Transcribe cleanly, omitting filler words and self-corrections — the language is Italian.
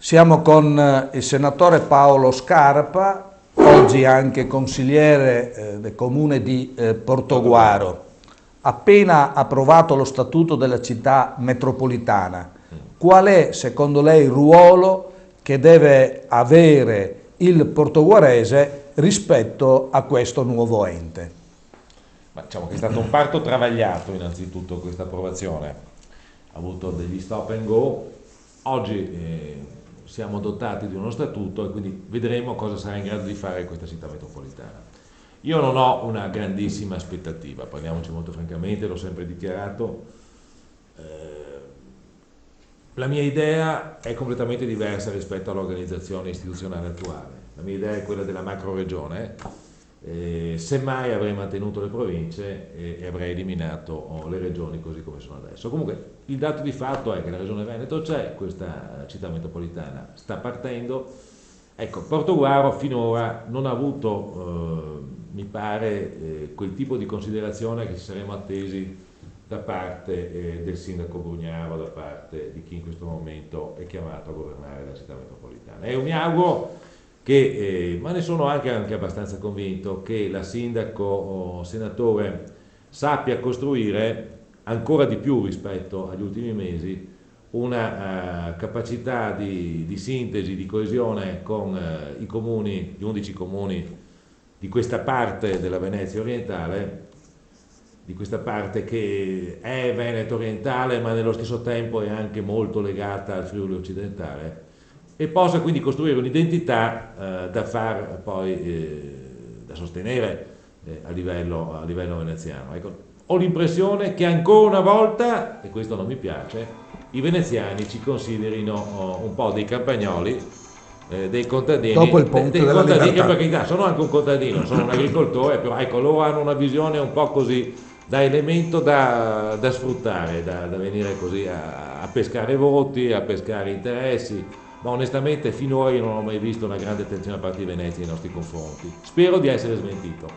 Siamo con il senatore Paolo Scarpa, oggi anche consigliere del comune di Portoguaro. Appena approvato lo statuto della città metropolitana, qual è secondo lei il ruolo che deve avere il portoguarese rispetto a questo nuovo ente? Ma diciamo che è stato un parto travagliato innanzitutto questa approvazione, ha avuto degli stop and go. Oggi siamo dotati di uno statuto e quindi vedremo cosa sarà in grado di fare questa città metropolitana. Io non ho una grandissima aspettativa, parliamoci molto francamente, l'ho sempre dichiarato. La mia idea è completamente diversa rispetto all'organizzazione istituzionale attuale. La mia idea è quella della macro regione. Semmai avrei mantenuto le province e avrei eliminato le regioni così come sono adesso. Comunque il dato di fatto è che la regione Veneto c'è, questa città metropolitana sta partendo. Ecco, Portoguaro finora non ha avuto, mi pare, quel tipo di considerazione che ci saremmo attesi da parte del sindaco Brugnaro, da parte di chi in questo momento è chiamato a governare la città metropolitana. E io mi auguro che, ma ne sono anche abbastanza convinto, che la sindaco o senatore sappia costruire ancora di più rispetto agli ultimi mesi una capacità di sintesi, di coesione con i comuni, gli 11 comuni di questa parte della Venezia orientale, di questa parte che è Veneto orientale ma nello stesso tempo è anche molto legata al Friuli occidentale, e possa quindi costruire un'identità da far poi da sostenere a livello veneziano. Ecco, ho l'impressione che ancora una volta, e questo non mi piace, i veneziani ci considerino un po' dei campagnoli, dei contadini, Dopo il ponte dei della contadini che libertà. per carità sono anche un contadino, sono un agricoltore, però ecco, loro hanno una visione un po' così, da elemento da sfruttare, da venire così a pescare voti, a pescare interessi. Ma onestamente finora io non ho mai visto una grande attenzione da parte di Venezia nei nostri confronti. Spero di essere smentito.